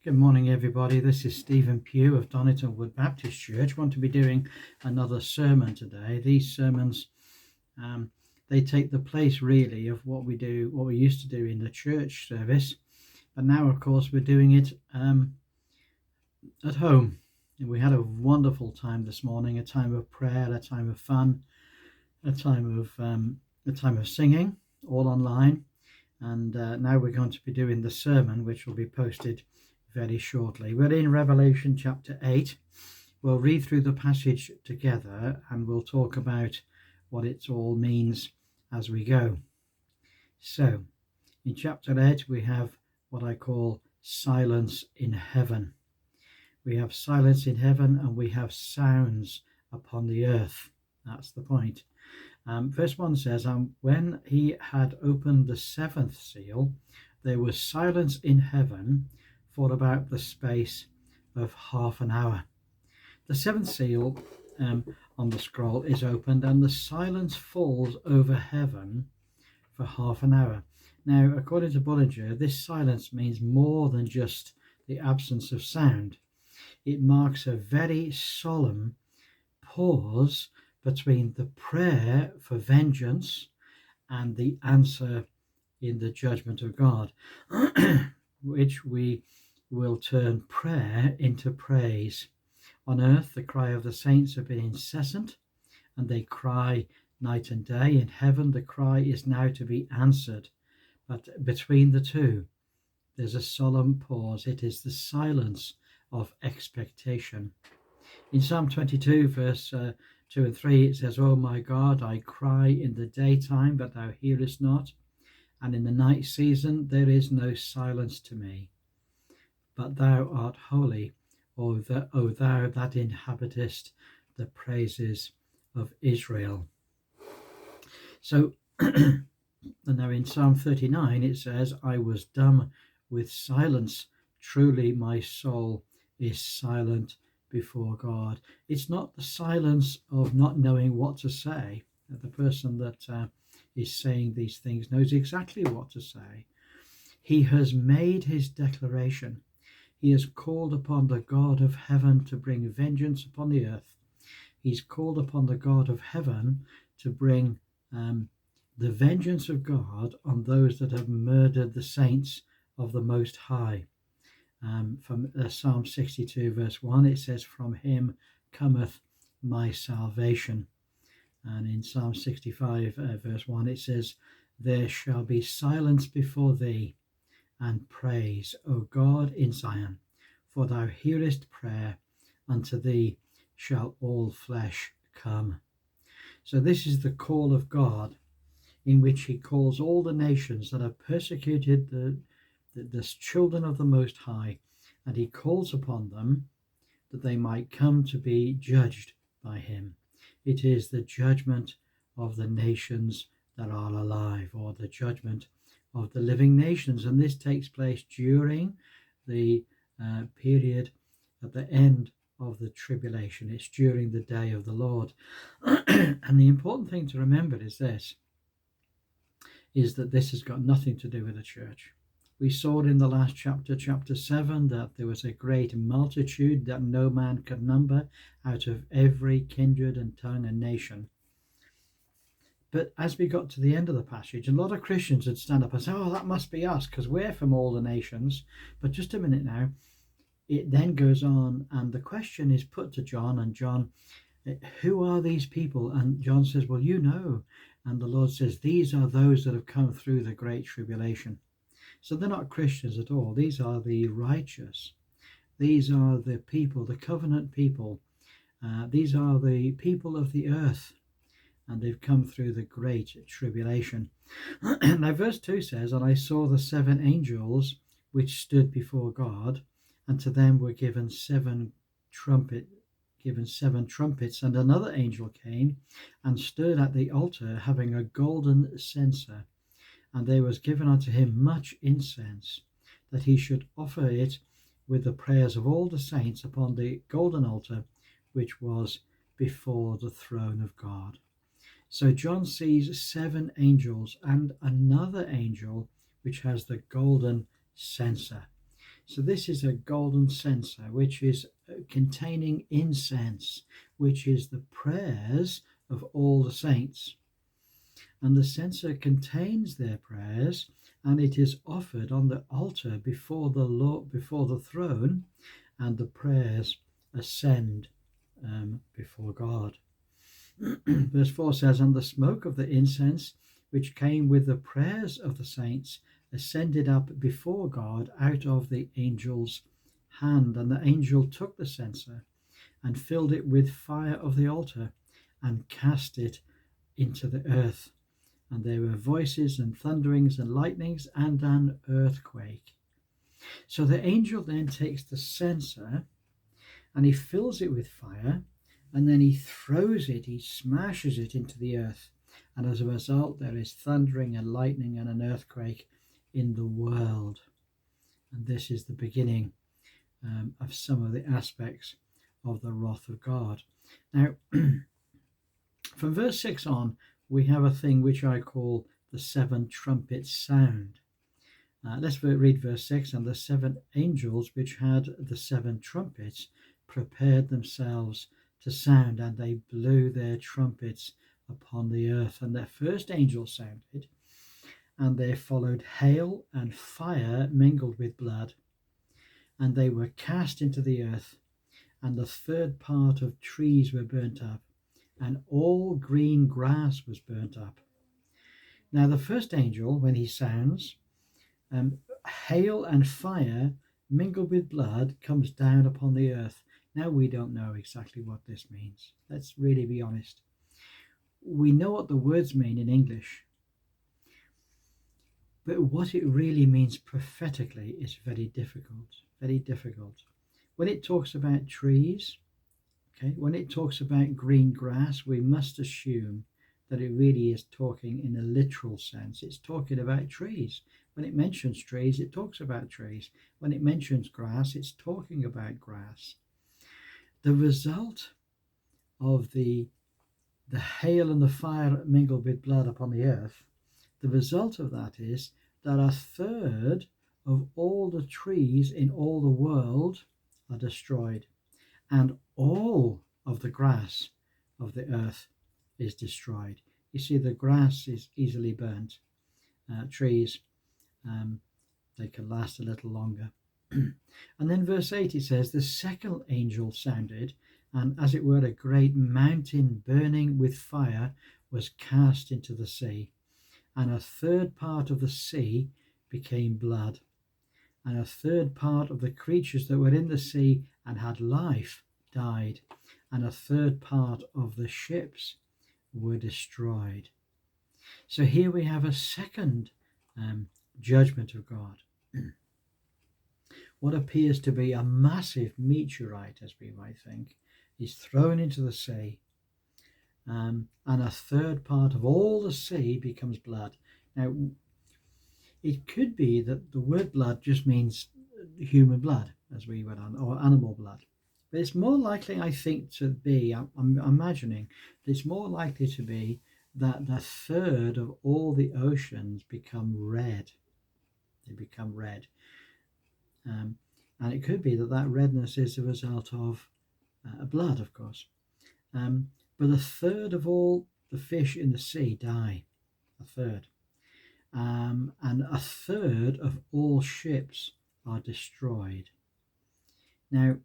Good morning, everybody. This is Stephen Pugh of Untitled Baptist Church. I want to be doing another sermon today. These sermons, they take the place really of what we used to do in the church service. But now, of course, we're doing it at home. And we had a wonderful time this morning, a time of prayer, a time of fun, a time of singing, all online. And now we're going to be doing the sermon, which will be posted very shortly. We're in Revelation chapter 8. We'll read through the passage together and we'll talk about what it all means as we go. So, in chapter 8, we have what I call silence in heaven. We have silence in heaven and we have sounds upon the earth. That's the point. Verse 1 says, when he had opened the seventh seal, there was silence in heaven for about the space of half an hour. The seventh seal on the scroll is opened and the silence falls over heaven for half an hour. Now, according to Bullinger, this silence means more than just the absence of sound. It marks a very solemn pause between the prayer for vengeance and the answer in the judgment of God, which we will turn prayer into praise. On earth, the cry of the saints have been incessant, and they cry night and day. In heaven, the cry is now to be answered. But between the two, there's a solemn pause. It is the silence of expectation. In Psalm 22, verse 2 and 3, it says, "O my God, I cry in the daytime, but thou hearest not, and in the night season there is no silence to me. But thou art holy, O thou that inhabitest the praises of Israel." So, now in Psalm 39, it says, "I was dumb with silence. Truly my soul is silent before God." It's not the silence of not knowing what to say. The person that is saying these things knows exactly what to say. He has made his declaration. He has called upon the God of heaven to bring vengeance upon the earth. He's called upon the God of heaven to bring the vengeance of God on those that have murdered the saints of the Most High. From Psalm 62 verse 1, it says, "From him cometh my salvation." And in Psalm 65 verse 1, it says, "There shall be silence before thee, and praise, O God, in Zion. For thou hearest prayer, unto thee shall all flesh come." So this is the call of God, in which he calls all the nations that have persecuted the children of the Most High, and he calls upon them that they might come to be judged by him. It is the judgment of the nations that are alive, or the judgment of the living nations, and this takes place during the period at the end of the tribulation. It's during the day of the Lord. And the important thing to remember is that this has got nothing to do with the church. We saw in the last chapter, chapter 7, that there was a great multitude that no man could number out of every kindred and tongue and nation. But as we got to the end of the passage, a lot of Christians would stand up and say, "Oh, that must be us, because we're from all the nations." But just a minute now, it then goes on, and the question is put to John, and John, "Who are these people?" And John says, "Well, you know." And the Lord says, "These are those that have come through the great tribulation." So they're not Christians at all. These are the righteous. These are the people, the covenant people. These are the people of the earth, and they've come through the great tribulation. Now verse 2 says, "And I saw the seven angels which stood before God, and to them were given seven trumpets, and another angel came and stood at the altar, having a golden censer. And there was given unto him much incense, that he should offer it with the prayers of all the saints upon the golden altar, which was before the throne of God." So John sees seven angels and another angel which has the golden censer. So this is a golden censer, which is containing incense, which is the prayers of all the saints. And the censer contains their prayers, and it is offered on the altar before the Lord, before the throne, and the prayers ascend before God. Verse 4 says, "And the smoke of the incense, which came with the prayers of the saints, ascended up before God out of the angel's hand. And the angel took the censer and filled it with fire of the altar and cast it into the earth. And there were voices and thunderings and lightnings and an earthquake." So the angel then takes the censer and he fills it with fire, and then he throws it, he smashes it into the earth. And as a result, there is thundering and lightning and an earthquake in the world. And this is the beginning of some of the aspects of the wrath of God. Now, from verse 6 on, we have a thing which I call the seven trumpets sound. Let's read verse 6. "And the seven angels which had the seven trumpets prepared themselves to sound, and they blew their trumpets upon the earth. And the first angel sounded, and there followed hail and fire mingled with blood, and they were cast into the earth, and the third part of trees were burnt up, and all green grass was burnt up." Now the first angel, when he sounds, hail and fire mingled with blood comes down upon the earth. Now we don't know exactly what this means. Let's really be honest. We know what the words mean in English, but what it really means prophetically is very difficult, very difficult. When it talks about trees, when it talks about green grass, we must assume that it really is talking in a literal sense. It's talking about trees. When it mentions trees, it talks about trees. When it mentions grass, it's talking about grass. The result of the hail and the fire mingled with blood upon the earth, the result of that is that a third of all the trees in all the world are destroyed, and all of the grass of the earth is destroyed. You see, the grass is easily burnt. Trees, they can last a little longer. And then verse 8, it says, "The second angel sounded, and as it were a great mountain burning with fire was cast into the sea. And a third part of the sea became blood. And a third part of the creatures that were in the sea and had life died. And a third part of the ships were destroyed." So here we have a second judgment of God. What appears to be a massive meteorite, as we might think, is thrown into the sea, and a third part of all the sea becomes blood. Now, it could be that the word blood just means human blood, as we went on, or animal blood. But it's more likely, I think, to be, I'm imagining, it's more likely to be that the third of all the oceans become red. They become red. And it could be that redness is a result of blood, of course. But a third of all the fish in the sea die. A third. And a third of all ships are destroyed. Now,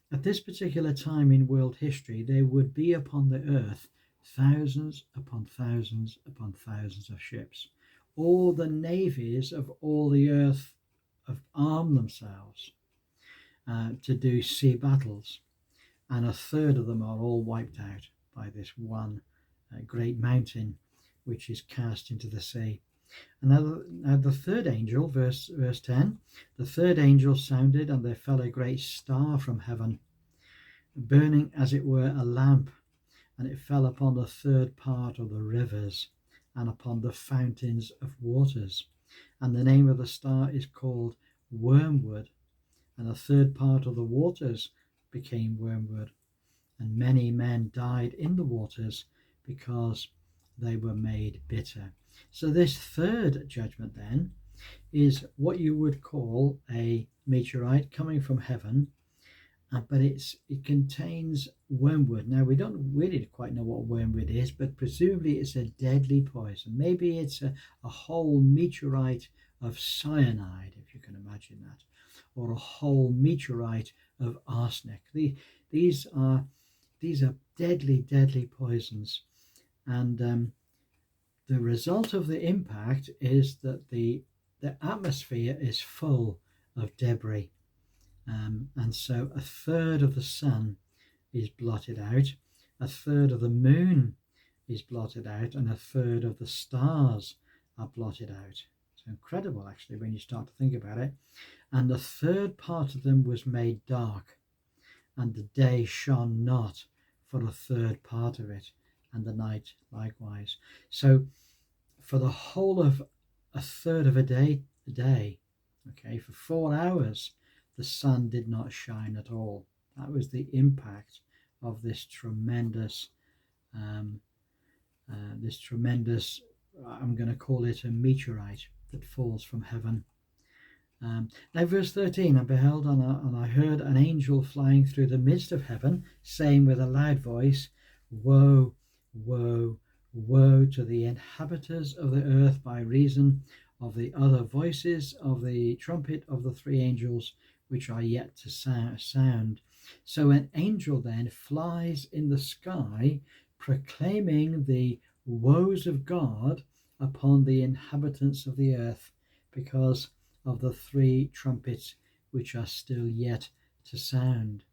at this particular time in world history, there would be upon the earth thousands upon thousands upon thousands of ships. All the navies of all the earth have armed themselves to do sea battles, and a third of them are all wiped out by this one great mountain which is cast into the sea. And now the third angel, verse 10, "The third angel sounded, and there fell a great star from heaven, burning as it were a lamp, and it fell upon the third part of the rivers and upon the fountains of waters. And the name of the star is called Wormwood, and a third part of the waters became wormwood, and many men died in the waters because they were made bitter." So this third judgment then is what you would call a meteorite coming from heaven, but it contains wormwood. Now, we don't really quite know what wormwood is, but presumably it's a deadly poison. Maybe it's a whole meteorite of cyanide, if you can imagine that, or a whole meteorite of arsenic. These are deadly poisons, and the result of the impact is that the atmosphere is full of debris. And so a third of the sun is blotted out, a third of the moon is blotted out, and a third of the stars are blotted out. It's incredible, actually, when you start to think about it. And the third part of them was made dark, and the day shone not for a third part of it, and the night likewise. So for the whole of a third of a day, okay, for 4 hours, the sun did not shine at all. That was the impact of this tremendous, I'm going to call it a meteorite that falls from heaven. Now, verse 13, I beheld and I heard an angel flying through the midst of heaven, saying with a loud voice, Woe, woe, woe to the inhabitants of the earth by reason of the other voices of the trumpet of the 3 angels, which are yet to sound. So an angel then flies in the sky, proclaiming the woes of God upon the inhabitants of the earth, because of the 3 trumpets which are still yet to sound.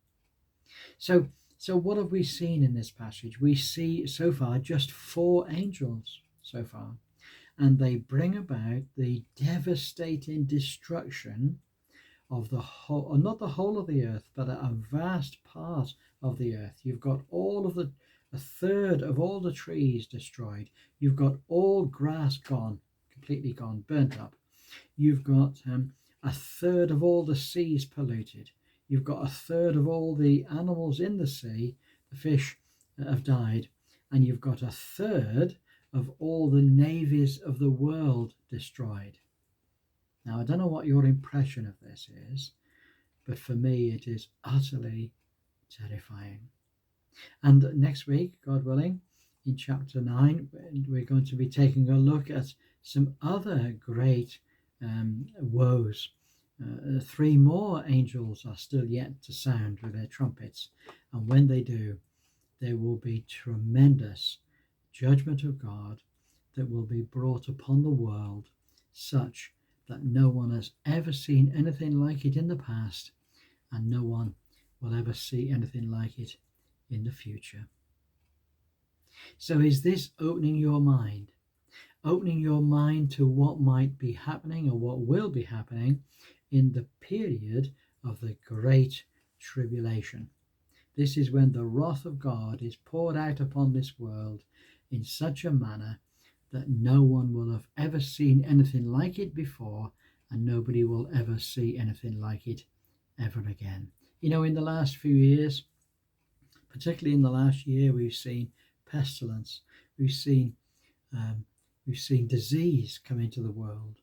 So what have we seen in this passage? We see so far just 4 angels so far, and they bring about the devastating destruction of the whole, or not the whole of the earth, but a vast part of the earth. You've got a third of all the trees destroyed. You've got all grass gone, completely gone, burnt up. You've got a third of all the seas polluted. You've got a third of all the animals in the sea, the fish, have died. And you've got a third of all the navies of the world destroyed. Now, I don't know what your impression of this is, but for me it is utterly terrifying. And next week, God willing, in chapter 9, we're going to be taking a look at some other great woes. 3 more angels are still yet to sound with their trumpets, and when they do, there will be tremendous judgment of God that will be brought upon the world, such that no one has ever seen anything like it in the past, and no one will ever see anything like it in the future. So is this opening your mind? Opening your mind to what might be happening or what will be happening in the period of the Great Tribulation. This is when the wrath of God is poured out upon this world in such a manner that no one will have ever seen anything like it before, and nobody will ever see anything like it ever again. You know, in the last few years, particularly in the last year, we've seen pestilence, we've seen disease come into the world,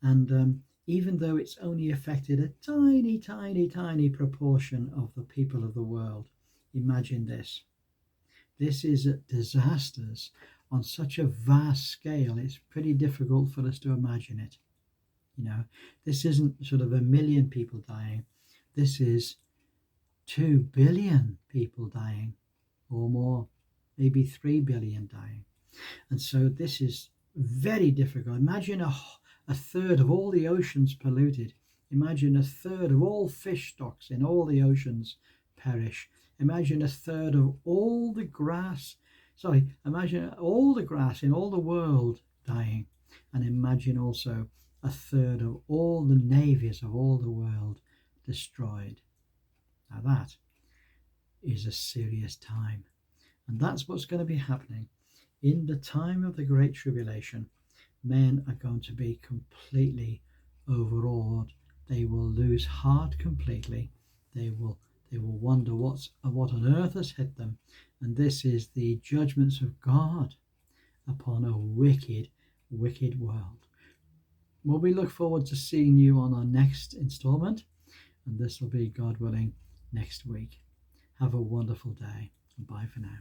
and even though it's only affected a tiny proportion of the people of the world, imagine this. This is disasters on such a vast scale. It's pretty difficult for us to imagine it. You know, this isn't sort of 1 million people dying. This is 2 billion people dying, or more, maybe 3 billion dying. And so this is very difficult. Imagine a third of all the oceans polluted. Imagine a third of all fish stocks in all the oceans perish. Imagine a third of all the grass. Imagine all the grass in all the world dying. And imagine also a third of all the navies of all the world destroyed. Now that is a serious time. And that's what's going to be happening. In the time of the Great Tribulation, men are going to be completely overawed. They will lose heart completely. They will wonder what on earth has hit them. And this is the judgments of God upon a wicked world. Well, we look forward to seeing you on our next installment. and this will be, God willing, next week. Have a wonderful day, and bye for now.